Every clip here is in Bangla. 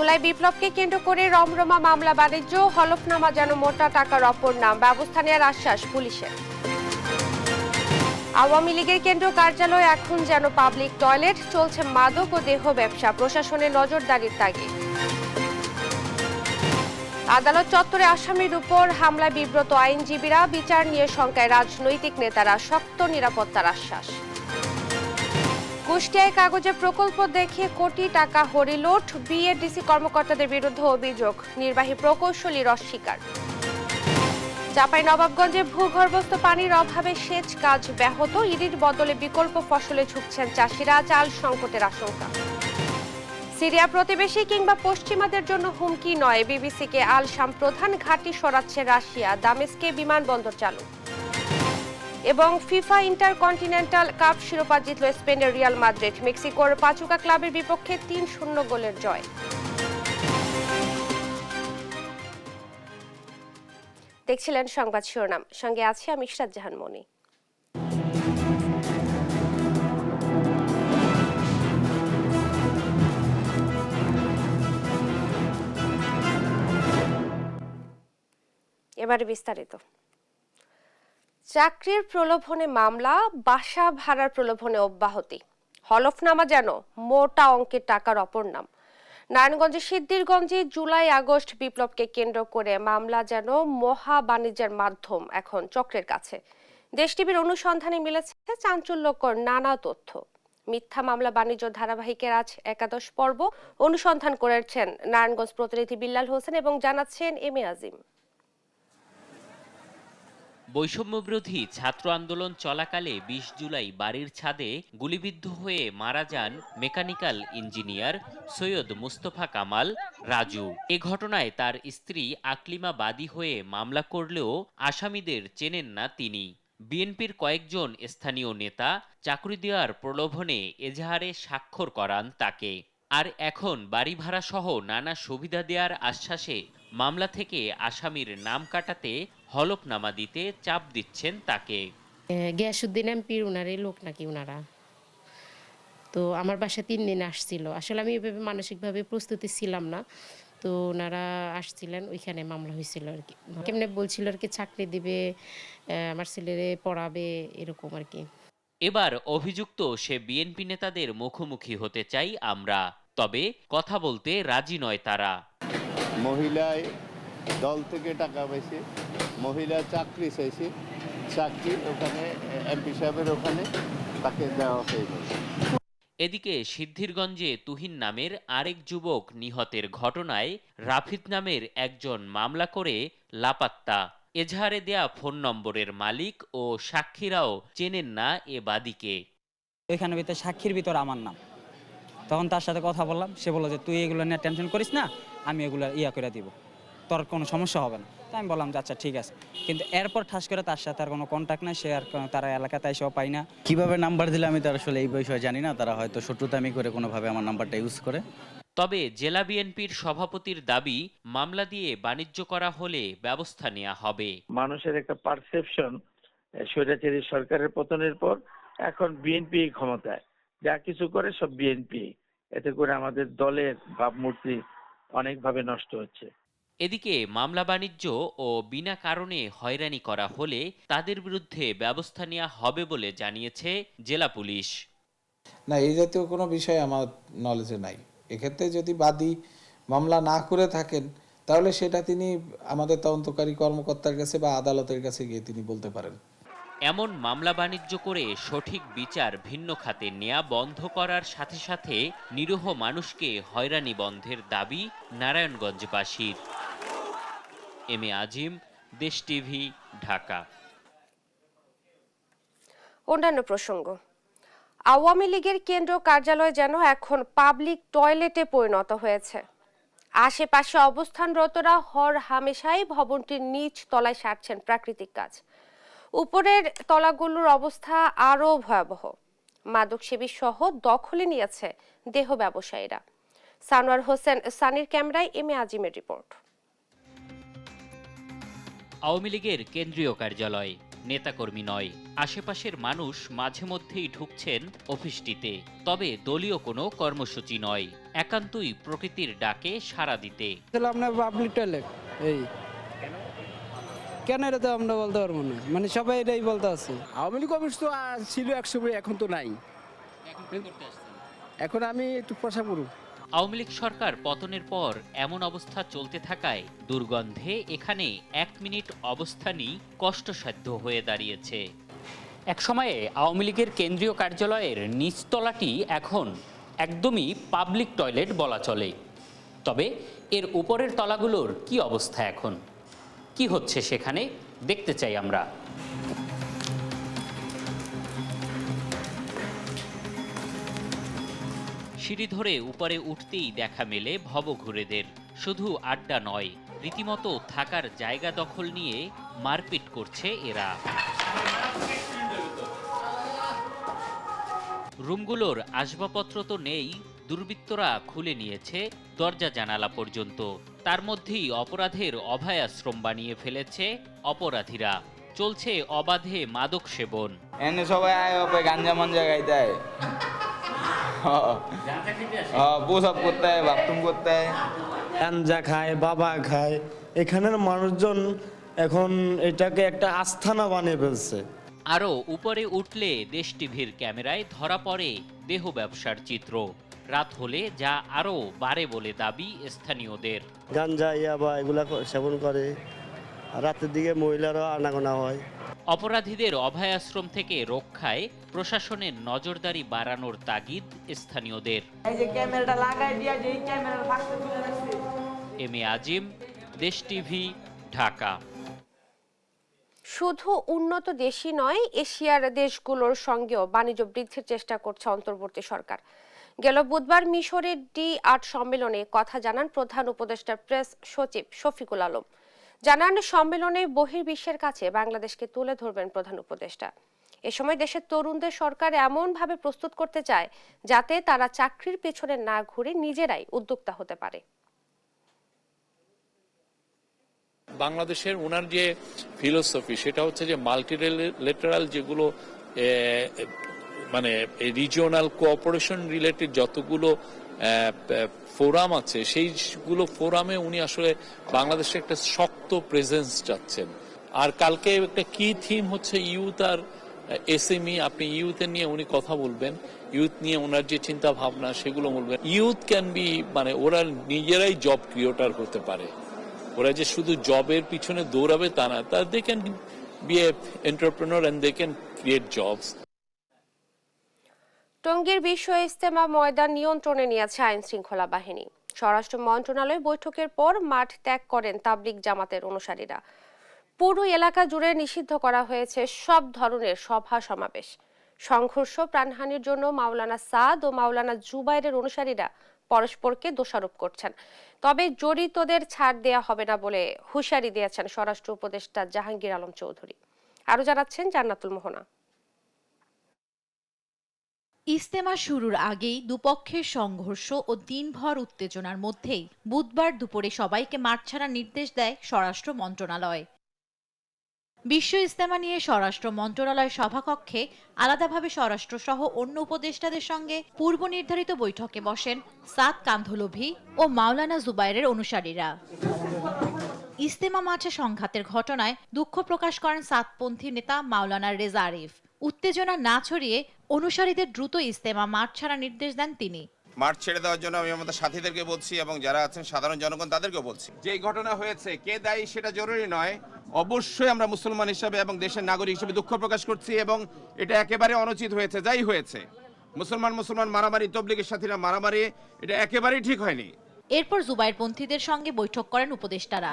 জুলাই বিপ্লবকে কেন্দ্র করে রমরমা মামলা বাণিজ্য, হলফনামা যেন মোটা টাকার অপর নাম, ব্যবস্থা নেওয়ার আশ্বাস পুলিশের। আওয়ামী লীগের কেন্দ্রীয় কার্যালয় এখন যেন পাবলিক টয়লেট, চলছে মাদক ও দেহ ব্যবসা, প্রশাসনের নজরদারির তাগিদ। আদালত চত্বরে আসামির উপর হামলায় বিব্রত আইনজীবীরা, বিচার নিয়ে শঙ্কায় রাজনৈতিক নেতারা, শক্ত নিরাপত্তার আশ্বাস। কুষ্টিয়ায় কাগজে প্রকল্প দেখিয়ে কোটি টাকা হরিলুট, বিএডিসি কর্মকর্তাদের বিরুদ্ধে অভিযোগ, নির্বাহী প্রকৌশলীর অস্বীকার। চাঁপাইনবাবগঞ্জে ভূগর্ভস্থ পানির অভাবে সেচ কাজ ব্যাহত, ইরির বদলে বিকল্প ফসলে ঝুঁকছেন চাষিরা, চাল সংকটের আশঙ্কা। সিরিয়া প্রতিবেশী কিংবা পশ্চিমাদের জন্য হুমকি নয়, বিবিসিকে আল শাম প্রধান, ঘাঁটি সরাচ্ছে রাশিয়া, দামেস্কে বিমানবন্দর চালু। এবং ফিফা ইন্টারকন্টিনেন্টাল কাপ শিরোপা জিতল স্পেনের রিয়াল মাদ্রিদ, মেক্সিকোর পাচুকা ক্লাবের বিপক্ষে ৩-০ গোলের জয়। দেখছিলেন সংবাদ শিরোনাম, সঙ্গে আছি আমি ইশরাত জাহান মনি। এবারে বিস্তারিত। চাকরির প্রলোভনে মামলা, বাসা ভাড়ার প্রলোভনে অব্যাহতি, হলফনামা যেন মোটা অঙ্কের টাকার অপর নাম। নারায়ণগঞ্জের সিদ্ধিরগঞ্জে জুলাই আগস্ট বিপ্লবকে কেন্দ্র করে মামলা যেন মহা বাণিজ্যের মাধ্যম এখন চক্রের কাছে। দেশ টিভির অনুসন্ধানে মিলেছে চাঞ্চল্যকর নানা তথ্য। মিথ্যা মামলা বাণিজ্য ধারাবাহিকের আজ ১১ পর্ব অনুসন্ধান করেছেন নারায়ণগঞ্জ প্রতিনিধি বিল্লাল হোসেন এবং জানাচ্ছেন এম এ আজিম। বৈষম্যবিরোধী ছাত্র আন্দোলন চলাকালে ২০ জুলাই বাড়ির ছাদে গুলিবিদ্ধ হয়ে মারা যান মেকানিক্যাল ইঞ্জিনিয়ার সৈয়দ মুস্তফা কামাল রাজু। এ ঘটনায় তার স্ত্রী আকলিমা বাদী হয়ে মামলা করলেও আসামিদের চেনেন না তিনি। বিএনপির কয়েকজন স্থানীয় নেতা চাকরি দেওয়ার প্রলোভনে এজাহারে স্বাক্ষর করান তাকে। আর এখন বাড়ি ভাড়া সহ নানা সুবিধা দেওয়ার আশ্বাসে মামলা থেকে আসামির নাম কাটাতে হলফনামা দিতে চাপ দিচ্ছেন তাকে। গিয়াসউদ্দিন এমপির উনারই লোক নাকি উনারা, তো আমার বাসায় ৩ দিন আসছিল। আসলে আমি এভাবে মানসিকভাবে প্রস্তুতি ছিলাম না, তো ওনারা আসছিলেন, ওইখানে মামলা হয়েছিল আর কি। কেমনে বলছিল আর কি চাকরি দিবে, আমার ছেলেরে পড়াবে, এরকম আর কি। এবার অভিযুক্ত সে বিএনপি নেতাদের মুখোমুখি হতে চাই আমরা, তবে কথা বলতে রাজি নয় তারা। মহিলায় দল থেকে টাকা পাইছে, মহিলা চাকরি চাইছে, চাকরি ওখানে এমপি সাহেবের ওখানে তাকে দেওয়া হয়ে গেছে। এদিকে সিদ্ধিরগঞ্জে তুহিন নামের আরেক যুবক নিহতের ঘটনায় রাফিদ নামের একজন মামলা করে লাপাত্তা। এজাহারে দেয়া ফোন নম্বরের মালিক ও সাক্ষীরাও চেনেন না এ বাদীকে। ওইখানে ভিতরে সাক্ষীর ভিতর আমার নাম, তখন তার সাথে কথা বললাম, সে বলল যে তুই এগুলো নিয়ে টেনশন করিস না, আমি এগুলো করে দিব, তোর কোনো সমস্যা হবে না। তো আমি বললাম যে আচ্ছা ঠিক আছে, কিন্তু এরপর ঠাস করে তার সাথে আর কোনো কন্ট্যাক্ট নাই, সে আর তারা এলাকাতে এসেও পাই না। কিভাবে নাম্বার দিলে আমি তার আসলে এই বিষয়ে জানি না, তারা হয়তো শত্রুতামি করে কোনোভাবে আমার নাম্বারটা ইউজ করে। তবে জেলা বিএনপির সভাপতির দাবি, মামলা দিয়ে বাণিজ্য করা হলে ব্যবস্থা নেওয়া হবে। মানুষের একটা পারসেপশন স্বৈরাচারী সরকারের পতনের পর এখন বিএনপি ক্ষমতায়, যা কিছু করে সব বিএনপি, এতে করে আমাদের দলের ভাবমূর্তি অনেকভাবে নষ্ট হচ্ছে। এদিকে মামলা বাণিজ্য ও বিনা কারণে হয়রানি করা হলে তাদের বিরুদ্ধে ব্যবস্থা নেওয়া হবে বলে জানিয়েছে জেলা পুলিশ। না, এই জাতীয় কোনো বিষয় আমার নলেজে নাই। এক্ষেত্রে যদি বাদী মামলা না করে থাকেন তাহলে সেটা তিনি আমাদের তদন্তকারী কর্মকর্তার কাছে বা আদালতের কাছে গিয়ে তিনি বলতে পারেন। এমন মামলা বাণিজ্য করে সঠিক বিচার ভিন্ন খাতে নেয়া বন্ধ করার সাথে সাথে নিরীহ মানুষকে হয়রানি বন্ধের দাবি নারায়ণগঞ্জবাসীর। এম এ আজিম, দেশ টিভি, ঢাকা। অন্যান্য প্রসঙ্গ, আওয়ামী লীগের কেন্দ্রীয় কার্যালয় যেন এখন পাবলিক টয়লেটে পরিণত হয়েছে। আশেপাশে অবস্থানরতরা হর হামেশাই ভবনটির নিচ তলায় সারছেন প্রাকৃতিক কাজ। উপরের তলাগুলোর অবস্থা আরও ভয়াবহ। মাদকসেবী সহ দখলে নিয়েছে দেহ ব্যবসায়ীরা। সানোয়ার হোসেন সানির ক্যামেরায় এম এ আজিমের রিপোর্ট। আওয়ামী লীগের কেন্দ্রীয় কার্যালয়, নেতাকর্মী নয়। আশেপাশের মানুষ মাঝে মধ্যেই ঢুকছেন অফিসটিতে, তবে দলীয় কোনো কর্মসূচি নয়, একান্তই প্রকৃতির ডাকে সাড়া দিতে। আপনার পাবলিক টয়লেট এই কেন এটা তো আমরা বলতে পারবো না, মানে সবাই এটাই বলতে আছে। আওয়ামী লীগ অফিস তো ছিল একসময়, এখন তো নাই। এখন আমি একটু পয়সা করব। আওয়ামী লীগ সরকার পতনের পর এমন অবস্থা চলতে থাকায় দুর্গন্ধে এখানে 1 মিনিট অবস্থানই কষ্টসাধ্য হয়ে দাঁড়িয়েছে। এক সময়ে আওয়ামী লীগের কেন্দ্রীয় কার্যালয়ের নিচতলাটি এখন একদমই পাবলিক টয়লেট বলা চলে। তবে এর উপরের তলাগুলোর কি অবস্থা এখন, কি হচ্ছে সেখানে দেখতে চাই আমরা। সিঁড়ি ধরে উপরে উঠতেই দেখা মেলে ভবঘুরেদের। শুধু আড্ডা নয়, রীতিমতো থাকার জায়গা দখল নিয়ে মারপিট করছে এরা। রুমগুলোর আসবাবপত্র তো নেই, দুর্বৃত্তরা খুলে নিয়েছে দরজা জানালা পর্যন্ত। তার মধ্যেই অপরাধের অভয়াশ্রম বানিয়ে ফেলেছে অপরাধীরা। চলছে অবাধে মাদক সেবন। এনে সবাই আয় গাঞ্জা মাঞ্জা গাইতে হয়, প্রসাব করতে হয়, বাথরুম করতে হয়, গাঞ্জা খায়, বাবা খায়। এখানের মানুষজন এখন এটাকে একটা আস্থানা বানিয়ে ফেলছে। আরও উপরে উঠলে দেশ টিভির ক্যামেরায় ধরা পড়ে দেহ ব্যবসার চিত্র। রাত হলে যা আরও বাড়ে বলে দাবি স্থানীয়দের। গাঞ্জা ইয়াবা এগুলা সেবন করে, রাতের দিকে মহিলারাও আনাগোনা হয়। অপরাধীদের অভয়াশ্রম থেকে রক্ষায় প্রশাসনের নজরদারি বাড়ানোর তাগিদ স্থানীয়দের। এম এ আজিম, দেশ টিভি, ঢাকা। শুধু উন্নত দেশই নয়, এশিয়ার দেশগুলোর সঙ্গেও বাণিজ্য বৃদ্ধির চেষ্টা করছে অন্তর্বর্তী সরকার। গেল বুধবার মিশরের D8 সম্মেলনে কথা জানান প্রধান উপদেষ্টা প্রেস সচিব শফিকুল আলম। জানান সম্মেলনে বহির্বিশ্বের কাছে বাংলাদেশকে তুলে ধরবেন প্রধান উপদেষ্টা। এ সময় দেশের তরুণদের সরকার এমনভাবে প্রস্তুত করতে চায় যাতে তারা চাকরির পেছনে না ঘুরে নিজেরাই উদ্যোক্তা হতে পারে। বাংলাদেশের ওনার যে ফিলোসফি সেটা হচ্ছে যে মাল্টিলেটারাল যেগুলো মানে রিজিওনাল কোঅপারেশন রিলেটেড যতগুলো ফোরাম আছে সেইগুলো ফোরামে উনি আসলে বাংলাদেশে একটা শক্ত প্রেজেন্স চাচ্ছেন। আর কালকে একটা কি থিম হচ্ছে ইউথ আর এসএমই। আপনি ইউথের নিয়ে উনি কথা বলবেন, ইউথ নিয়ে ওনার যে চিন্তা ভাবনা সেগুলো বলবেন। ইউথ ক্যান বি মানে ওরা নিজেরাই জব ক্রিয়েটর হতে পারে, ওরা যে শুধু জবের পিছনে দৌড়াবে তা না, they can be a entrepreneur and they can create jobs. টঙ্গীর বিশ্ব ইজতেমা ময়দান নিয়ন্ত্রণে নিয়েছে আইন শৃঙ্খলা বাহিনী। স্বরাষ্ট্র মন্ত্রণালয় বৈঠকের পর মাঠ ত্যাগ করেন তাবলিগ জামাতের অনুসারীরা। পুরো এলাকা জুড়ে নিষিদ্ধ করা হয়েছে সব ধরনের সভা সমাবেশ। সংঘর্ষ প্রাণহানির জন্য মাওলানা সাদ ও মাওলানা জুবাইরের অনুসারীরা পরস্পরকে দোষারোপ করছেন। তবে জড়িতদের ছাড় দেয়া হবে না বলে হুঁশিয়ারি দিয়েছেন স্বরাষ্ট্র উপদেষ্টা জাহাঙ্গীর আলম চৌধুরী। আরো জানাচ্ছেন জান্নাতুল মোহনা। ইজতেমা শুরুর আগেই দুপক্ষের সংঘর্ষ ও দিনভর উত্তেজনার মধ্যেই বুধবার দুপুরে সবাইকে মাঠ ছাড়ার নির্দেশ দেয় স্বরাষ্ট্র মন্ত্রণালয়। বিশ্ব ইজতেমা নিয়ে স্বরাষ্ট্র মন্ত্রণালয় সভাকক্ষে আলাদাভাবে স্বরাষ্ট্র সহ অন্য উপদেষ্টাদের সঙ্গে পূর্ব নির্ধারিত বৈঠকে বসেন সাদ কান্ধলভি ও মাওলানা জুবাইরের অনুসারীরা। ইজতেমা মাঠে সংঘাতের ঘটনায় দুঃখ প্রকাশ করেন সাদপন্থী নেতা মাওলানা রেজা আরিফ। উত্তেজনা না ছড়িয়ে অনুসারীদের দ্রুত ইজতেমা মাঠ ছাড়ার নির্দেশ দেন তিনি। মাঠ ছেড়ে দেওয়ার জন্য আমি আমাদের সাথীদেরকে বলছি এবং যারা আছেন সাধারণ জনগণ তাদেরকেও বলছি যে এই ঘটনা হয়েছে কে দায়ী সেটা জরুরি নয়। অবশ্যই আমরা মুসলমান হিসাবে এবং দেশের নাগরিক হিসেবে দুঃখ প্রকাশ করছি এবং এটা একেবারে অনুচিত হয়েছে। যাই হয়েছে মুসলমান মারামারি, তবলিগের সাথীরা মারামারি, এটা একেবারেই ঠিক হয়নি। এরপর জুবাইরপন্থীদের সঙ্গে বৈঠক করেন উপদেষ্টারা।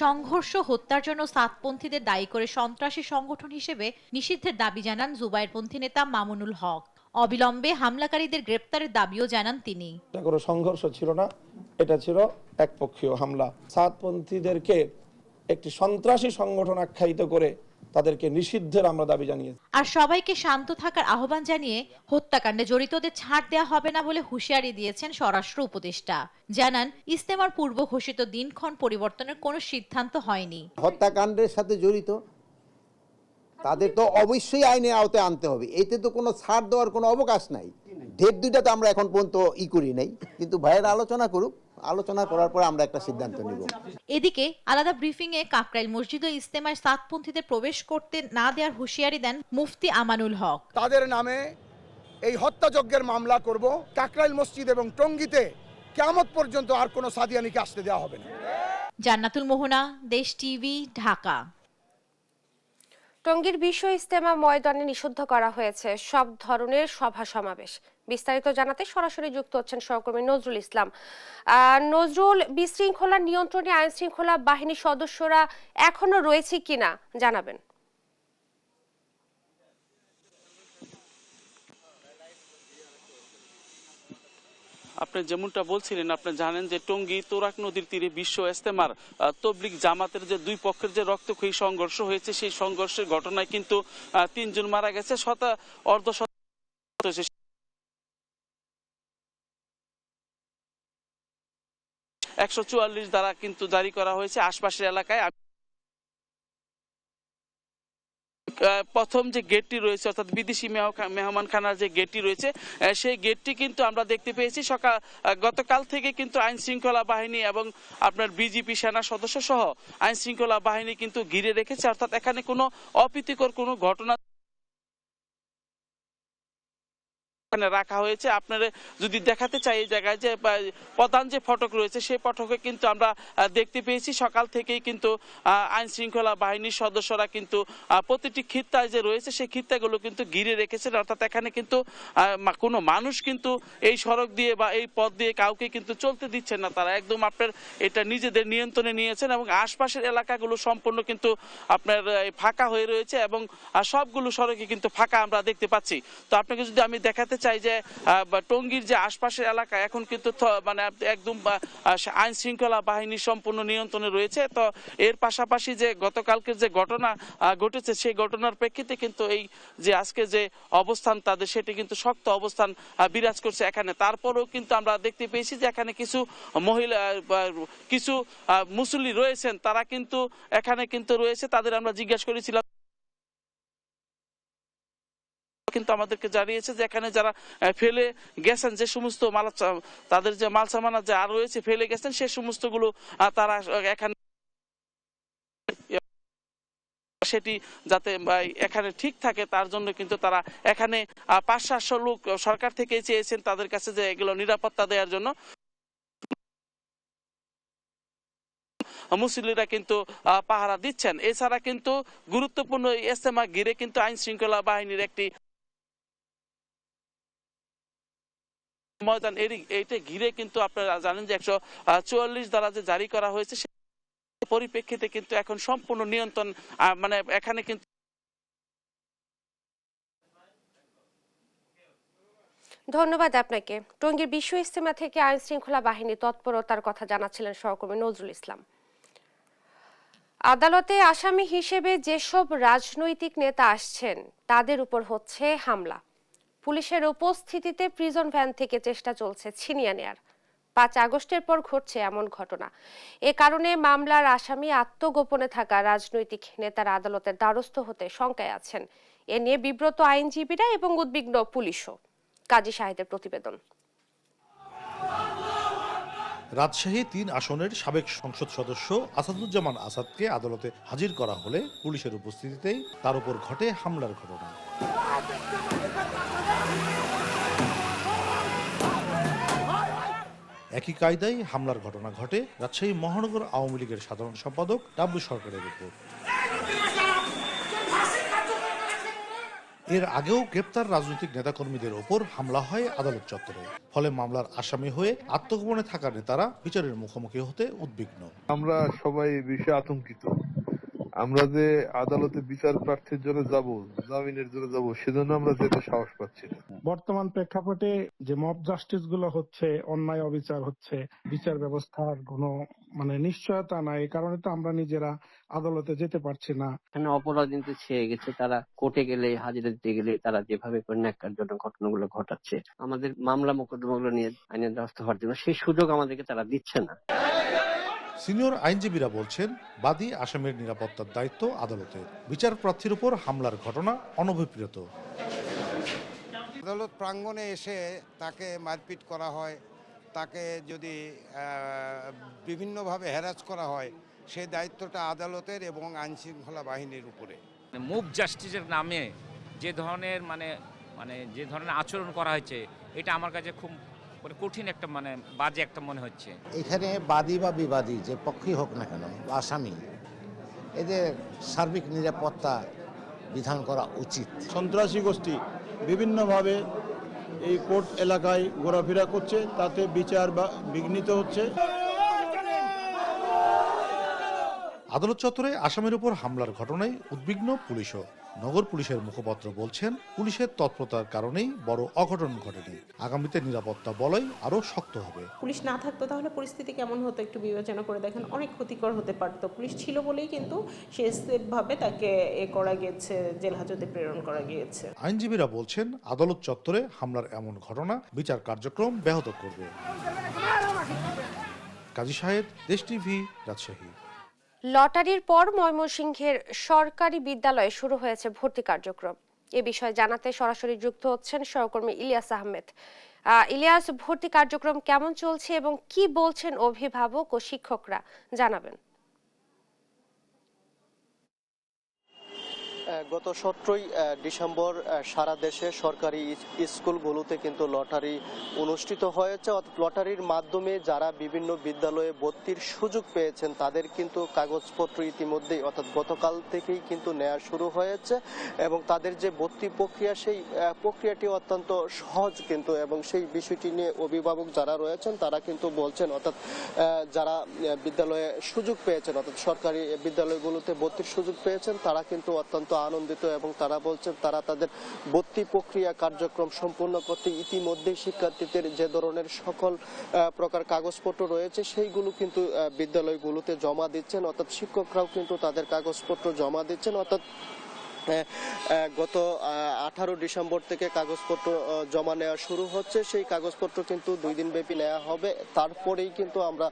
সংঘর্ষ হত্যার জন্য সাদপন্থীদের দায়ী করে সন্ত্রাসী সংগঠন হিসেবে নিষিদ্ধের দাবি জানান জুবাইরপন্থী নেতা মামুনুল হক। অবিলম্বে হামলাকারীদের গ্রেপ্তারের দাবিও জানান তিনি। এটা কোনো সংঘর্ষ ছিল না, এটা ছিল একপক্ষীয় হামলা। সাদপন্থীদেরকে একটি সন্ত্রাসী সংগঠন আখ্যায়িত করে তাদেরকে নিষিদ্ধের আমরা দাবি জানিয়েছি। আর সবাইকে শান্ত থাকার আহ্বান জানিয়ে হত্যাকাণ্ডে জড়িতদের ছাড় দেওয়া হবে না বলে হুঁশিয়ারি দিয়েছেন স্বরাষ্ট্র উপদেষ্টা। জানান, ইজতেমার পূর্ব ঘোষিত দিনক্ষণ পরিবর্তনের কোনো সিদ্ধান্ত হয়নি। হত্যাকাণ্ডের সাথে জড়িত তাদের তো অবশ্যই আইনের আওতায় আনতে হবে, এতে তো কোনো ছাড় দেওয়ার কোনো অবকাশ নাই। ডেট দুইটা তো আমরা এখন পর্যন্ত করি নাই, কিন্তু ভাইয়েরা আলোচনা করুক, আলোচনা করার পর আমরা একটা সিদ্ধান্ত নিব। এদিকে আলাদা ব্রিফিংয়ে কাকরাইল মসজিদ ও ইজতেমায় সাতপন্থীদের প্রবেশ করতে না দেওয়ার হুঁশিয়ারি দেন মুফতি আমানুল হক। তাদের নামে এই হত্যাযজ্ঞের মামলা করব। কাকরাইল মসজিদ এবং টঙ্গীতে কিয়ামত পর্যন্ত আর কোনো সাদিয়ানিকে আসতে দেওয়া হবে না। জান্নাতুল মোহনা, দেশ টিভি, ঢাকা। টঙ্গীর বিশ্ব ইজতেমা ময়দানে নিষিদ্ধ করা হয়েছে সব ধরনের সভা সমাবেশ। বিস্তারিত জানাতে সরাসরি যুক্ত হচ্ছেন সহকর্মী নজরুল ইসলাম। নজরুল, বিশৃঙ্খলা নিয়ন্ত্রণে আইন শৃঙ্খলা বাহিনীর সদস্যরা এখনো রয়েছে কিনা জানাবেন। আপনি যেমনটা বলছিলেন, আপনি জানেন যে টঙ্গী তোরাক নদীর তীরে বিশ্ব ইজতেমার তবলিগ জামাতের যে দুই পক্ষের যে রক্তক্ষয়ী সংঘর্ষ হয়েছে, সেই সংঘর্ষের ঘটনায় কিন্তু 3 জন মারা গেছে, অর্ধ 144 ধারা কিন্তু জারি করা হয়েছে আশপাশের এলাকায়। প্রথম যে গেটটি রয়েছে, অর্থাৎ বিদেশি মেহমানখানার যে গেটটি রয়েছে, সেই গেটটি কিন্তু আমরা দেখতে পেয়েছি গতকাল থেকে কিন্তু আইন শৃঙ্খলা বাহিনী এবং আপনার বিজিপি সেনা সদস্য সহ আইন শৃঙ্খলা বাহিনী কিন্তু ঘিরে রেখেছে, অর্থাৎ এখানে কোনো অপ্রীতিকর কোনো ঘটনা রাখা হয়েছে। আপনারা যদি দেখাতে চাই, এই জায়গায় যে প্রধান যে ফটক রয়েছে, সেই ফটকে কিন্তু আমরা দেখতে পেয়েছি সকাল থেকেই কিন্তু আইন শৃঙ্খলা বাহিনীর সদস্যরা কিন্তু প্রতিটি খিত্তায় যে রয়েছে সেই খিত্তাগুলো কিন্তু ঘিরে রেখেছেন, অর্থাৎ এখানে কিন্তু কোনো মানুষ কিন্তু এই সড়ক দিয়ে বা এই পথ দিয়ে কাউকে কিন্তু চলতে দিচ্ছেন না। তারা একদম আপনার এটা নিজেদের নিয়ন্ত্রণে নিয়েছেন এবং আশপাশের এলাকাগুলো সম্পূর্ণ কিন্তু আপনার ফাঁকা হয়ে রয়েছে এবং সবগুলো সড়কে কিন্তু ফাঁকা আমরা দেখতে পাচ্ছি। তো আপনাকে যদি আমি দেখাতে চাই যে টঙ্গীর যে আশপাশের এলাকা এখন কিন্তু মানে একদম আইন শৃঙ্খলা বাহিনীর সম্পূর্ণ নিয়ন্ত্রণে রয়েছে। তো এর পাশাপাশি যে গতকালকের যে ঘটনা ঘটেছে, সেই ঘটনার প্রেক্ষিতে কিন্তু এই যে আজকে যে অবস্থান তাদের, সেটি কিন্তু শক্ত অবস্থান বিরাজ করছে এখানে। তারপরেও কিন্তু আমরা দেখতে পেয়েছি যে এখানে কিছু মহিলা, কিছু মুসল্লি রয়েছেন, তারা কিন্তু এখানে কিন্তু রয়েছে। তাদের আমরা জিজ্ঞাসা করেছিলাম, কিন্তু আমাদেরকে জানিয়েছে যে এখানে যারা ফেলে গেছেন, যে সমস্ত তাদের যে মাল সামানা যে আর রয়েছে ফেলে গেছেন, সে সমস্তগুলো তারা এখানে সেটি যাতে এখানে ঠিক থাকে তার জন্য কিন্তু তারা এখানে 500-700 লোক সরকার থেকে চেয়েছেন তাদের কাছে যে এগুলো নিরাপত্তা দেওয়ার জন্য। মুসল্লিরা কিন্তু পাহারা দিচ্ছেন। এছাড়া কিন্তু গুরুত্বপূর্ণ ইজতেমা ঘিরে কিন্তু আইন শৃঙ্খলা বাহিনীর একটি ময়দান, এইটা ঘিরে কিন্তু আপনারা জানেন যে 144 ধারা যে জারি করা হয়েছে, পরিপ্রেক্ষিতে কিন্তু এখন সম্পূর্ণ নিয়ন্ত্রণ, মানে এখানে কিন্তু। ধন্যবাদ আপনাকে। টঙ্গীর বিশ্ব ইজতেমা থেকে আইন শৃঙ্খলা বাহিনী তৎপরতার কথা জানাচ্ছিলেন সহকর্মী নজরুল ইসলাম। আদালতে আসামি হিসেবে যেসব রাজনৈতিক নেতা আসছেন তাদের উপর হচ্ছে হামলা। পুলিশের উপস্থিতিতে প্রিজন ভ্যান থেকে চেষ্টা চলছে ছিনিয়ে নেয়ার। 5 আগস্টের পর ঘটছে এমন ঘটনা। এ কারণে মামলার আসামি আত্মগোপনে থাকা রাজনৈতিক নেতারা আদালতের দ্বারস্থ হতে শঙ্কায় আছেন। এ নিয়ে বিব্রত আইনজীবীরা এবং উদ্বিগ্ন পুলিশও। কাজী শাহিদের প্রতিবেদন। রাজশাহী 3 আসনের সাবেক সংসদ সদস্য আসাদুজ্জামান আসাদকে আদালতে হাজির করা হলে পুলিশের উপস্থিতিতেই তার উপর ঘটে হামলার ঘটনা। একই কায়দায় হামলার ঘটনা ঘটে রাজশাহী মহানগর আওয়ামী লীগের সাধারণ সম্পাদক ডাবলু সরকারের উপর। এর আগেও গ্রেপ্তার রাজনৈতিক নেতাকর্মীদের ওপর হামলা হয় আদালত চত্বরে। ফলে মামলার আসামি হয়ে আত্মগোপনে থাকা নেতারা বিচারের মুখোমুখি হতে উদ্বিগ্ন। আমরা সবাই বিষয়ে আতঙ্কিত। আমরা যে আদালতে বিচার প্রার্থীর জন্য যাব, জামিনের জন্য যাব, সেজন্য আমরা যেতে সাহস পাচ্ছি না। বর্তমান প্রেক্ষাপটে যে মব জাস্টিস গুলো হচ্ছে, অন্যায় অবিচার হচ্ছে, বিচার ব্যবস্থার কোনো নিশ্চয়তা নাই, এই কারণে তো আমরা নিজেরা আদালতে যেতে পারছি না। এখানে অপরাধ কিন্তু ছেয়ে গেছে, তারা কোর্টে গেলে, হাজিরা দিতে গেলে তারা যেভাবে করে ন্যাক্কারজনক ঘটনাগুলো ঘটাচ্ছে, আমাদের মামলা মোকদ্দমাগুলো নিয়ে আইনের দ্বারস্থ হওয়ার জন্য সেই সুযোগ আমাদেরকে তারা দিচ্ছে না। সিনিয়র আইনজীবীরা বলছেন, বাদী আসামির নিরাপত্তার দায়িত্ব আদালতের। বিচার প্রার্থীর উপর হামলার ঘটনা অনভিপ্রেত। আদালত প্রাঙ্গণে এসে তাকে মারপিট করা হয়, তাকে যদি বিভিন্নভাবে হ্যারাস করা হয়, সেই দায়িত্বটা আদালতের এবং আইনশৃঙ্খলা বাহিনীর উপরে। মুভ জাস্টিসের নামে যে ধরনের যে ধরনের আচরণ করা হয়েছে, এটা আমার কাছে খুব কঠিন একটা বাজে একটা মনে হচ্ছে। এখানে বাদী বা বিবাদী যে পক্ষই হোক না কেন, আসামি, এদের সার্বিক নিরাপত্তা বিধান করা উচিত। সন্ত্রাসী গোষ্ঠী বিভিন্নভাবে এই কোর্ট এলাকায় ঘোরাফেরা করছে, তাতে বিচার বিঘ্নিত হচ্ছে। আদালত চত্বরে আসামির উপর হামলার ঘটনায় উদ্বিগ্ন পুলিশও। নগর পুলিশের মুখপাত্র বলছেন, পুলিশের তৎপরতার কারণেই বড় অঘটন ঘটেনি। আগামীতে নিরাপত্তা বলয় আরো শক্ত হবে। পুলিশ না থাকতো তাহলে পরিস্থিতি কেমন হতো একটু বিবেচনা করে দেখেন, অনেক ক্ষতিকর হতে পারতো। পুলিশ ছিল বলেই কিন্তু সেভাবে তাকে করা গিয়েছে, জেল হাজতে প্রেরণ করা গিয়েছে। আইনজীবীরা বলছেন, আদালত চত্বরে হামলার এমন ঘটনা বিচার কার্যক্রম ব্যাহত করবে। কাজী সাহেদ, দেশ টিভি, রাজশাহী। লটারির পর ময়মনসিংহের সরকারি বিদ্যালয়ে শুরু হয়েছে ভর্তি কার্যক্রম। এ বিষয়ে জানাতে সরাসরি যুক্ত হচ্ছেন সহকর্মী ইলিয়াস আহমেদ। ইলিয়াস, ভর্তি কার্যক্রম কেমন চলছে এবং কি বলছেন অভিভাবক ও শিক্ষকরা, জানাবেন। গত 17ই ডিসেম্বর সারা দেশে সরকারি স্কুলগুলোতে কিন্তু লটারি অনুষ্ঠিত হয়েছে। লটারির মাধ্যমে যারা বিভিন্ন বিদ্যালয়ে ভর্তির সুযোগ পেয়েছেন তাদের কিন্তু কাগজপত্র ইতিমধ্যেই অর্থাৎ গতকাল থেকেই কিন্তু নেওয়া শুরু হয়েছে এবং তাদের যে ভর্তি প্রক্রিয়া, সেই প্রক্রিয়াটি অত্যন্ত সহজ কিন্তু, এবং সেই বিষয়টি নিয়ে অভিভাবক যারা রয়েছেন তারা কিন্তু বলছেন, অর্থাৎ যারা বিদ্যালয়ে সুযোগ পেয়েছেন, অর্থাৎ সরকারি বিদ্যালয়গুলোতে ভর্তির সুযোগ পেয়েছেন, তারা কিন্তু অত্যন্ত আনন্দিত এবং তারা বলছেন তারা তাদের ভর্তি প্রক্রিয়া কার্যক্রম সম্পূর্ণ করতে ইতিমধ্যেই শিক্ষার্থীদের যে ধরনের সকল প্রকার কাগজপত্র রয়েছে সেইগুলো কিন্তু বিদ্যালয়গুলোতে জমা দিচ্ছেন, অর্থাৎ শিক্ষকরাও কিন্তু তাদের কাগজপত্র জমা দিচ্ছেন। অর্থাৎ গত 18 ডিসেম্বর থেকে কাগজপত্র জমা নেওয়া শুরু হচ্ছে। সেই কাগজপত্র কিন্তু 2 দিন ব্যাপী নেওয়া হবে। তারপরেই কিন্তু আমরা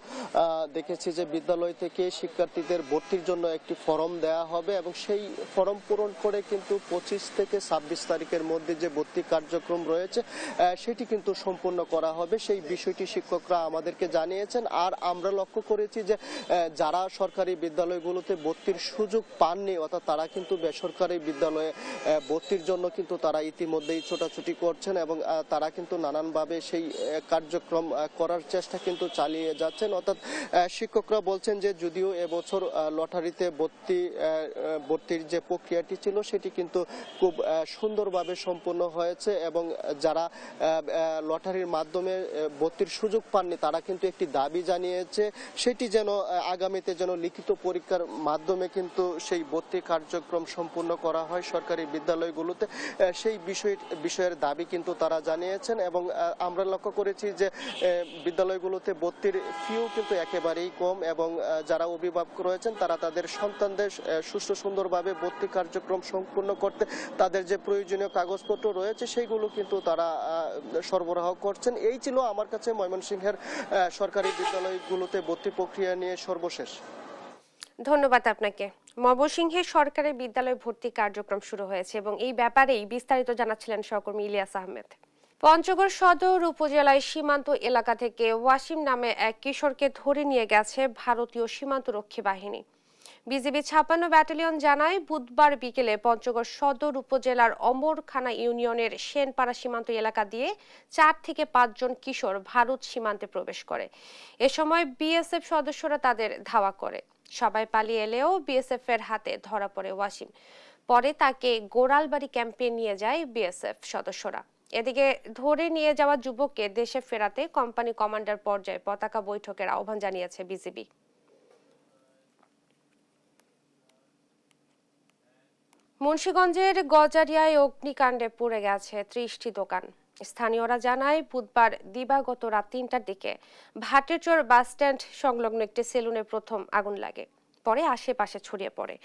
দেখেছি যে বিদ্যালয় থেকে শিক্ষার্থীদের ভর্তির জন্য একটি ফর্ম দেওয়া হবে এবং সেই ফর্ম পূরণ করে কিন্তু 25 থেকে 26 তারিখের মধ্যে যে ভর্তি কার্যক্রম রয়েছে সেটি কিন্তু সম্পূর্ণ করা হবে। সেই বিষয়টি শিক্ষকরা আমাদেরকে জানিয়েছেন। আর আমরা লক্ষ্য করেছি যে যারা সরকারি বিদ্যালয়গুলোতে ভর্তির সুযোগ পাননি, অর্থাৎ তারা কিন্তু বেসরকারি বিদ্যালয়ে ভর্তির জন্য কিন্তু তারা ইতিমধ্যেই ছোটাছুটি করছেন এবং তারা কিন্তু নানানভাবে সেই কার্যক্রম করার চেষ্টা কিন্তু চালিয়ে যাচ্ছেন। অর্থাৎ শিক্ষকরা বলছেন যে যদিও এবছর লটারিতে ভর্তির যে প্রক্রিয়াটি ছিল সেটি কিন্তু খুব সুন্দরভাবে সম্পন্ন হয়েছে এবং যারা লটারির মাধ্যমে ভর্তির সুযোগ পাননি তারা কিন্তু একটি দাবি জানিয়েছে, সেটি যেন আগামীতে যেন লিখিত পরীক্ষার মাধ্যমে কিন্তু সেই ভর্তি কার্যক্রম সম্পূর্ণ করা হয় সরকারি বিদ্যালয়গুলোতে। সেই বিষয়ের দাবি কিন্তু তারা জানিয়েছেন এবং আমরা লক্ষ্য করেছি যে বিদ্যালয়গুলোতে ভর্তির ফিও কিন্তু একেবারেই কম এবং যারা অভিভাবক রয়েছেন তারা তাদের সন্তানদের সুষ্ঠু সুন্দরভাবে ভর্তি কার্যক্রম সম্পূর্ণ করতে তাদের যে প্রয়োজনীয় কাগজপত্র রয়েছে সেইগুলো কিন্তু তারা সরবরাহ করছেন। এই ছিল আমার কাছে ময়মনসিংহের সরকারি বিদ্যালয়গুলোতে ভর্তি প্রক্রিয়া নিয়ে সর্বশেষ। ধন্যবাদ আপনাকে। ময়মনসিংহের সরকারি বিদ্যালয় ভর্তি কার্যক্রম শুরু হয়েছে এবং এই ব্যাপারেই বিস্তারিত জানাচ্ছিলেন সহকর্মী ইলিয়াস আহমেদ। পঞ্চগড় সদর উপজেলায় সীমান্ত এলাকা থেকে ওয়াসিম নামে এক কিশোরকে ধরে নিয়ে গেছে ভারতীয় সীমান্তরক্ষী বাহিনী। বিজিবি 56 ব্যাটালিয়ন জানায়, বুধবার বিকেলে পঞ্চগড় সদর উপজেলার অমরখানা ইউনিয়নের সেনপাড়া সীমান্ত এলাকা দিয়ে 4 থেকে 5 জন কিশোর ভারত সীমান্তে প্রবেশ করে। এ সময় বিএসএফ সদস্যরা তাদের ধাওয়া করে। সবাই পালিয়ে এলেও বিএসএফ এর হাতে ধরা পড়ে ওয়াসিম। পরে তাকে গোড়ালবাড়ি ক্যাম্পে নিয়ে যায় বিএসএফ সদস্যরা। এদিকে ধরে নিয়ে যাওয়া যুবককে দেশে ফেরাতে কোম্পানি কমান্ডার পর্যায়ে পতাকা বৈঠকের আহ্বান জানিয়েছে বিজিবি। মুন্সিগঞ্জের গজারিয়ায় অগ্নিকাণ্ডে পুড়ে গেছে 30টি দোকান। স্থানীয়রা জানায় বুধবার দিবাগত রাত 3টার দিকে ভাটেরচর বাসস্ট্যান্ড সংলগ্ন একটি সেলুনে প্রথম আগুন লাগে, পরে আশেপাশে ছড়িয়ে পড়ে।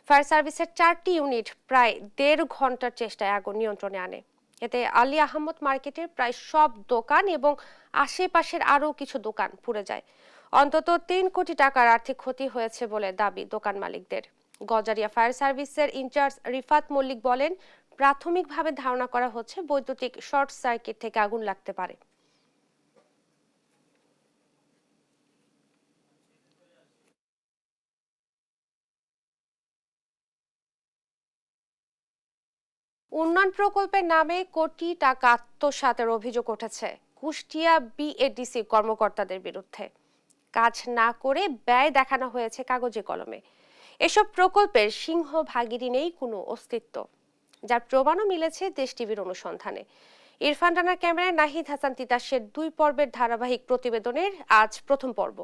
ফায়ার সার্ভিসের 4টি ইউনিট প্রায় 1.5 ঘন্টার চেষ্টায় আগুন নিয়ন্ত্রণে আনে। এতে আলী আহমদ মার্কেটের প্রায় সব দোকান এবং আশেপাশের আরও কিছু দোকান পুড়ে যায়। অন্তত 3 কোটি টাকার আর্থিক ক্ষতি হয়েছে বলে দাবি দোকান মালিকদের। গজারিয়া ফায়ার সার্ভিসের ইনচার্জ রিফাত মল্লিক বলেন, প্রাথমিকভাবে ধারণা করা হচ্ছে বৈদ্যুতিক শর্ট সার্কিট থেকে আগুন লাগতে পারে। উন্নয়ন প্রকল্পের নামে কোটি টাকা আত্মসাতের অভিযোগ উঠেছে কুষ্টিয়া বিএডিসি কর্মকর্তাদের বিরুদ্ধে। কাজ না করে ব্যয় দেখানো হয়েছে কাগজে কলমে। এসব প্রকল্পের সিংহভাগেরই নেই কোনো অস্তিত্ব, যার প্রমাণও মিলেছে দেশ টিভির অনুসন্ধানে। ইরফান রানার ক্যামেরায় নাহিদ হাসান তিতাসের 2 পর্বের ধারাবাহিক প্রতিবেদনের আজ প্রথম পর্ব।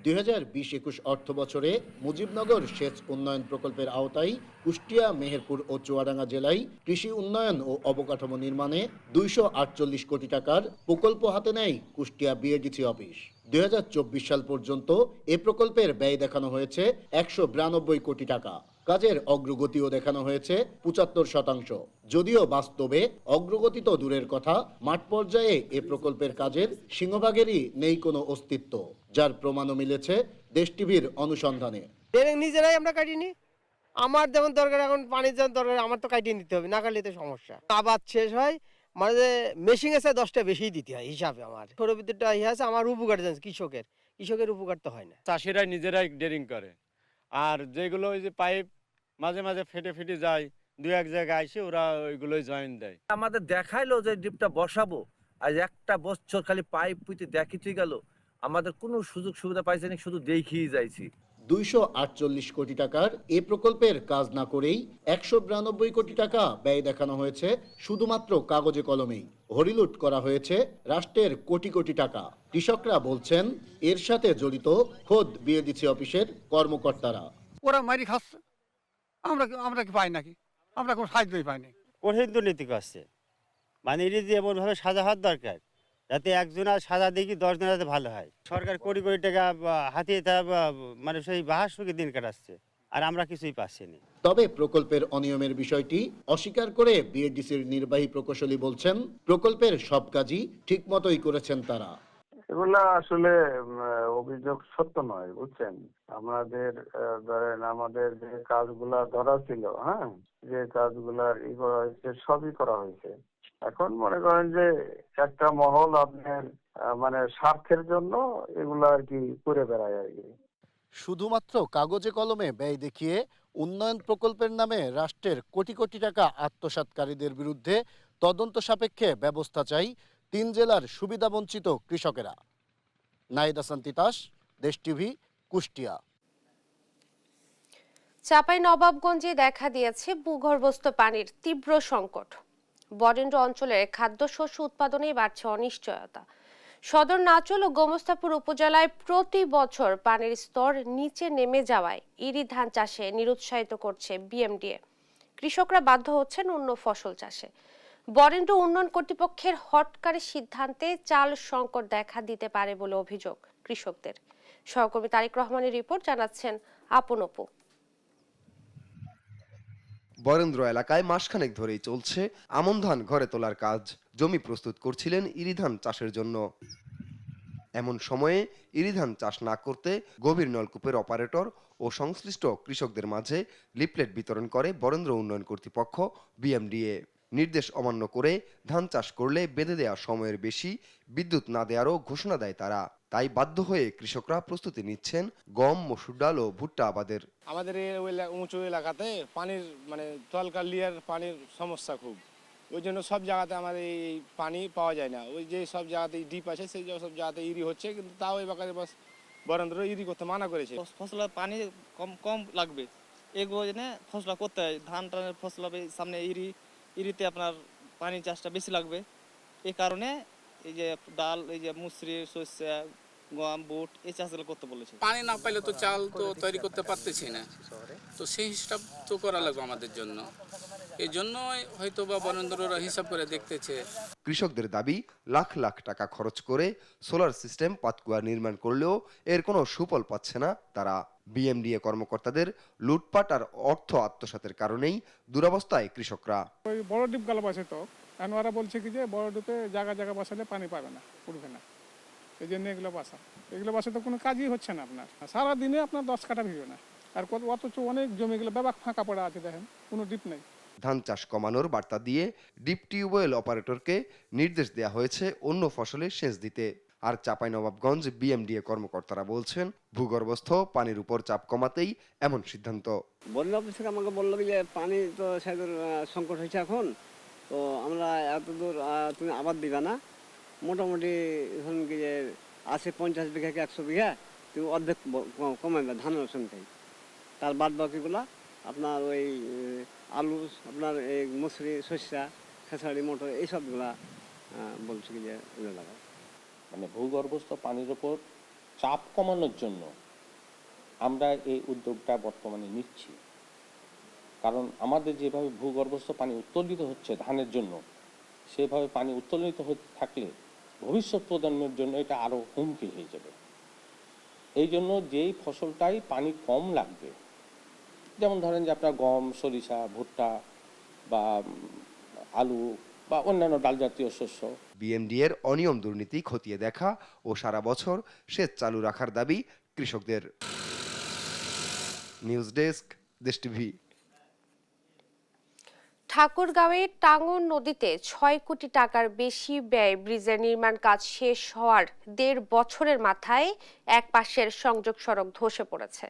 2020-21 অর্থ বছরে মুজিবনগর সেচ উন্নয়ন প্রকল্পের আওতায় কুষ্টিয়া, মেহেরপুর ও চুয়াডাঙ্গা জেলায় কৃষি উন্নয়ন ও অবকাঠামো নির্মাণে 248 কোটি টাকার প্রকল্প হাতে নেয় কুষ্টিয়া বিএডিসি অফিস। 2024 সাল পর্যন্ত এ প্রকল্পের ব্যয় দেখানো হয়েছে 192 কোটি টাকা। কাজের অগ্রগতিও দেখানো হয়েছে 75%। যদিও বাস্তবে অগ্রগতি তো দূরের কথা, মাঠ পর্যায়ে এ প্রকল্পের কাজের সিংহভাগেরই নেই কোনো অস্তিত্ব, যার প্রমাণও মিলেছে দেশ টিভির অনুসন্ধানে। নিজেরাই আমরা কাটিনি, আমার যেমন দরকার, এখন পানির যেমন দরকার, আমার তো কাটিয়ে নিতে হবে, না কাটলে তো সমস্যা। আবাদ শেষ হয় মানে মেশিন এসে 10টা বেশি দিতে হয় হিসাবে। আমার সৌর বিদ্যুৎটা আছে, আমার উপকার জানছে, কৃষকের উপকার তো হয় না। চাষিরাই নিজেরাই ডেরিং করে, আর যেগুলো ওই যে পাইপ মাঝে মাঝে ফেটে যায়, 2-1 জায়গায় এসে ওরা ওইগুলোই জয়েন দেয়। আমাদের দেখাইলো যে ডিপটা বসাবো, আজ একটা বছর খালি পাইপ পুঁতে দেখিতে গেল, আমাদের কোনো সুযোগ সুবিধা পাইছে না, শুধু দেখিয়ে যাইছি। 248 কোটি টাকার এ প্রকল্পের কাজ না করেই 192 কোটি টাকা ব্যয় দেখানো হয়েছে শুধুমাত্র কাগজে কলমেই। হরিলুট করা হয়েছে রাষ্ট্রের কোটি কোটি টাকা। কৃষকরা বলছেন এর সাথে জড়িত খোদ বিএডিসি অফিসের কর্মকর্তারা। ওরা মারি খাচ্ছে, আমরা কি পাই নাকি? আমরা কোনো সাহায্যই পাইনি। কঠিন দুর্নীতি করছে, মানে এটি যে এমনভাবে সাজা হওয়ার দরকার যাতে একজন আর সাজা দেখি 10 জন যাতে ভালো হয়। সরকার কোটি কোটি টাকা হাতিয়ে মানে সেই বাহার সুখে দিন কাটাচ্ছে, আর আমরা কিছুই পাচ্ছি না। তবে প্রকল্পের অনিয়মের বিষয়টি অস্বীকার করে বিএডিসির নির্বাহী প্রকৌশলী বলছেন, প্রকল্পের সব কাজই ঠিক মতোই করেছেন তারা। এগুলা আসলে অভিযোগ সত্য নয়, বুঝছেন। আমাদের ধরেন আমাদের যে কাজগুলা ধরা ছিল, যে কাজগুলার ই করা হয়েছে সবই করা হয়েছে। এখন মনে করেন যে একটা মহল আপনার মানে স্বার্থের জন্য এগুলা আর কি করে বেড়ায় আর কি। শুধুমাত্র কাগজে কলমে ব্যয় দেখিয়ে উন্নয়ন প্রকল্পের নামে রাষ্ট্রের কোটি কোটি টাকা আত্মসাৎকারীদের বিরুদ্ধে তদন্ত সাপেক্ষে ব্যবস্থা চাই 3 জেলার সুবিধাবঞ্চিত কৃষকেরা। নাহিদ হাসান তিতাস, দেশ টিভি, কুষ্টিয়া। চাঁপাইনবাবগঞ্জে দেখা দিয়েছে ভূগর্ভস্থ পানির তীব্র সংকট। বরেন্দ্র অঞ্চলের খাদ্যশস্য উৎপাদনে বাড়ছে অনিশ্চয়তা। সদর নাচল ও গোমস্তাপুর উপজেলায় প্রতি বছর পানির স্তর নিচে নেমে যাওয়ায় ইরি ধান চাষে নিরুৎসাহিত করছে বিএমডিএ। কৃষকরা বাধ্য হচ্ছেন অন্য ফসল চাষে। বরেন্দ্র উন্নয়ন কর্তৃপক্ষের হটকারী সিদ্ধান্তে চাল সংকট দেখা দিতে পারে বলে অভিযোগ কৃষকদের। সহকর্মী তারিক রহমানের রিপোর্ট, জানাচ্ছেন আপন অপু। বরেন্দ্র এলাকায় মাসখানেক ধরেই চলছে আমন ধান ঘরে তোলার কাজ। জমি প্রস্তুত করছিলেন ইরি ধান চাষের জন্য। এমন সময়ে ইরি ধান চাষ না করতে গভীর নলকূপের অপারেটর ও সংশ্লিষ্ট কৃষকদের মাঝে লিফলেট বিতরণ করে বরেন্দ্র উন্নয়ন কর্তৃপক্ষ বিএমডিএ। নির্দেশ অমান্য করে ধান চাষ করলে বেঁধে দেওয়া সময়ের বেশি বিদ্যুৎ না দেওয়ারও ঘোষণা দেয় তারা। তাই বাধ্য হয়ে কৃষকরা প্রস্তুতি নিচ্ছেন গম, মসুর ডাল ও ভুট্টা আবাদের। আমাদের এই উঁচু এলাকাতে পানির মানে তলকার লিয়ার পানির সমস্যা খুব, ওই জন্য সব জায়গাতে আমাদের এই পানি পাওয়া যায় না। ওই যে সব জায়গাতে ডিপ আছে সেই সব জায়গাতে ইরি হচ্ছে, কিন্তু তাও এই বাকারে বাস বরেন্দ্র ইরি করতে মানা করেছে। ফসলের পানি কম লাগবে, এগুলো জেনে ফসল করতে হয়। ধান টানের ফসল হবে সামনে, ইরিতে আপনার পানি চাষটা বেশি লাগবে। এই কারণে এই যে ডাল, এই যে মুসরি, সর্ষে, গম বুট এই চাষগুলো করতে বলেছে। পানি না পাইলে তো চাল তো তৈরি করতে পারতেছি না, তো সেই হিসাব তো করা লাগবে আমাদের জন্য। এই জন্যই হয়তো বা বরেন্দ্ররা হিসাব করে দেখতেছে। কৃষকদের দাবি লাখ লাখ টাকা খরচ করে সোলার সিস্টেম পাতকুয়া নির্মাণ করলেও এর কোনো সুফল পাচ্ছে না তারা। বিএমডিএ কর্মকর্তাদের লুটপাট আর অর্থ আত্মসাতের কারণেই দুরবস্থায় কৃষকরা। ওই বড় ডিপ গালা বাসে তো ওরা বলছে কি যে বড় ডিপে জায়গা জায়গা বাসালে পানি পাবে না, উঠবে না, এই জন্য এগুলো বাসা তো কোনো কাজই হচ্ছে না আপনার। সারাদিনে আপনার 10 কাঠা ভিজবে না, আর অথচ অনেক জমিগুলো ব্যাপক ফাঁকা পড়ে আছে, দেখেন কোনো ডিপ নেই। ধান চাষ কমানোর বার্তা দিয়ে ডিপ টিউবওয়েল অপারেটরকে নির্দেশ দেওয়া হয়েছে অন্য ফসলে সেচ দিতে। আর চাঁপাইনবাবগঞ্জ বিএমডিএ কর্মকর্তারা বলছেন ভূগর্ভস্থ পানির উপর চাপ কমাতেই এমন সিদ্ধান্ত। বন্যা অফিসার আমাকে বললো যে পানি তো সেদের সংকট হয়েছে এখন, তো আমরা এত দূর তুমি আবাদ দিবা না, মোটামুটি ধরুন কি যে আছে 50 বিঘা কি 100 বিঘা, তুমি অর্ধেক কমাইবা ধানের সঙ্গে, তার বাদ বাকিগুলা আপনার ওই আলু, আপনার এই মসুরি, শস্যা, খেসারি, মটর এইসবগুলা বলছি কি যে লাগাও। মানে ভূগর্ভস্থ পানির ওপর চাপ কমানোর জন্য আমরা এই উদ্যোগটা বর্তমানে নিচ্ছি। কারণ আমাদের যেভাবে ভূগর্ভস্থ পানি উত্তোলিত হচ্ছে ধানের জন্য, সেভাবে পানি উত্তোলিত হতে থাকলে ভবিষ্যৎ প্রজন্মের জন্য এটা আরও হুমকি হয়ে যাবে। এই জন্য যেই ফসলটাই পানি কম লাগবে, যেমন ধরেন যে আপনার গম, সরিষা, ভুট্টা বা আলু বা অন্যান্য ডাল জাতীয় শস্য। বিএমডিএর অনিয়ম দুর্নীতি খতিয়ে দেখা ও সারা বছর সেচ চালু রাখার দাবি কৃষকদের। নিউজ ডেস্ক, দেশ টিভি। ঠাকুরগাঁওয়ে টাঙ্গন নদীতে 6 কোটি টাকার বেশি ব্যয় ব্রিজের নির্মাণ কাজ শেষ হওয়ার 1.5 বছরের মাথায় এক পাশের সংযোগ সড়ক ধসে পড়েছে।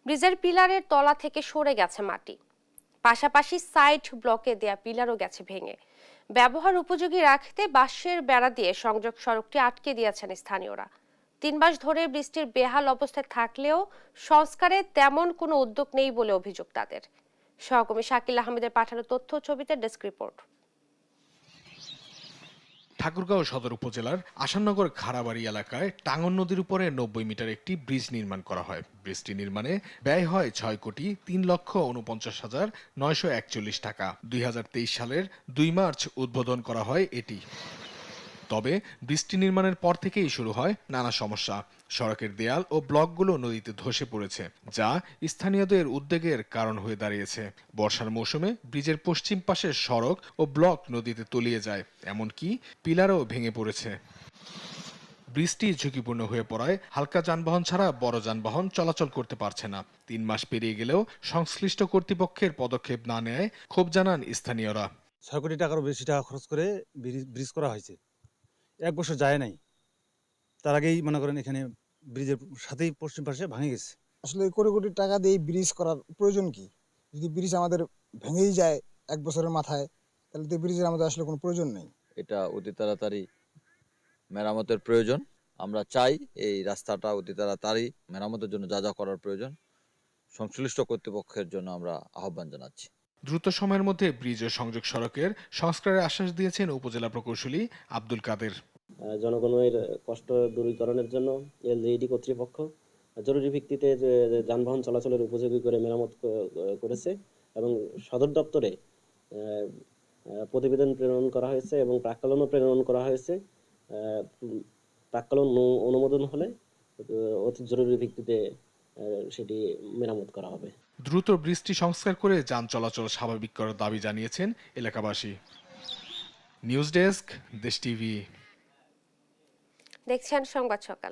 ব্রিজের পিলারের তলা থেকে সরে গেছে মাটি, পাশাপাশি সাইড ব্লকে দেয়া পিলারও গেছে ভেঙে। ব্যবহার উপযোগী রাখতে বাঁশের বেড়া দিয়ে সংযোগ সড়কটি আটকে দিয়েছেন স্থানীয়রা। 3 মাস ধরে বৃষ্টির বেহাল অবস্থায় থাকলেও সংস্কারে তেমন কোনো উদ্যোগ নেই বলে অভিযোগ তাদের। সহকর্মী শাকিল আহমেদের পাঠানো তথ্য ছবিতে ডেস্ক রিপোর্ট। ঠাকুরগাঁও সদর উপজেলার আসাননগর খাড়াবাড়ি এলাকায় টাঙ্গন নদীর উপরে 90 মিটার একটি ব্রিজ নির্মাণ করা হয়। ব্রিজটি নির্মাণে ব্যয় হয় 6,03,49,941 টাকা। 2023 সালের 2 মার্চ উদ্বোধন করা হয় এটি। তবে ব্রিজটি নির্মাণের পর থেকেই শুরু হয় নানা সমস্যা। সড়কের দেয়াল ও ব্লকগুলো নদীতে ধসে পড়েছে, যা স্থানীয়দের উদ্বেগের কারণ হয়ে দাঁড়িয়েছে। বর্ষার মৌসুমে ব্রিজের পশ্চিম পাশের সড়ক ও ব্লক নদীতে তলিয়ে যায়, এমনকি পিলারও ভেঙে পড়েছে। বৃষ্টি ঝুঁকিপূর্ণ হয়ে পড়ায় হালকা যানবাহন ছাড়া বড় যানবাহন চলাচল করতে পারছে না। 3 মাস পেরিয়ে গেলেও সংশ্লিষ্ট কর্তৃপক্ষের পদক্ষেপ না নেয় ক্ষোভ জানান স্থানীয়রা। 6 কোটি টাকারও বেশি টাকা খরচ করে ব্রিজ করা হয়েছে, 1 বছর যায় নাই, তার আগেই মনে করেন এখানে ব্রিজের সাথেই পশ্চিম পাশে ভেঙে গেছে। আসলে কোটি কোটি টাকা দিয়ে ব্রিজ করার প্রয়োজন কি? যদি ব্রিজ আমাদের ভেঙেই যায় 1 বছরের মাথায়, তাহলে তো ব্রিজের আমাদের আসলে কোনো প্রয়োজন নেই। এটা অতি তাড়াতাড়ি মেরামতের প্রয়োজন। আমরা চাই এই রাস্তাটা অতি তাড়াতাড়ি মেরামতের জন্য যা যা করার প্রয়োজন সংশ্লিষ্ট কর্তৃপক্ষের জন্য আমরা আহ্বান জানাচ্ছি। দ্রুত সময়ের মধ্যে ব্রিজ ও সংযোগ সড়কের সংস্কারের আশ্বাস দিয়েছেন উপজেলা প্রকৌশলী আব্দুল কাদের। জনগণের কষ্ট দূরীকরণের জন্য এলজিইডি কর্তৃপক্ষ জরুরি ভিত্তিতে যানবাহন চলাচলের উপযোগী করে মেরামত করেছে এবং সদর দপ্তরে প্রতিবেদন প্রেরণ করা হয়েছে এবং প্রাক্কলনও প্রেরণ করা হয়েছে। প্রাক্কলন অনুমোদন হলে অতি জরুরি ভিত্তিতে সেটি মেরামত করা হবে। দ্রুত ব্রিজটি সংস্কার করে যান চলাচল স্বাভাবিক করার দাবি জানিয়েছেন এলাকাবাসী। নিউজ ডেস্ক, দেশ টিভি। দেখছেন সংবাদ সকাল।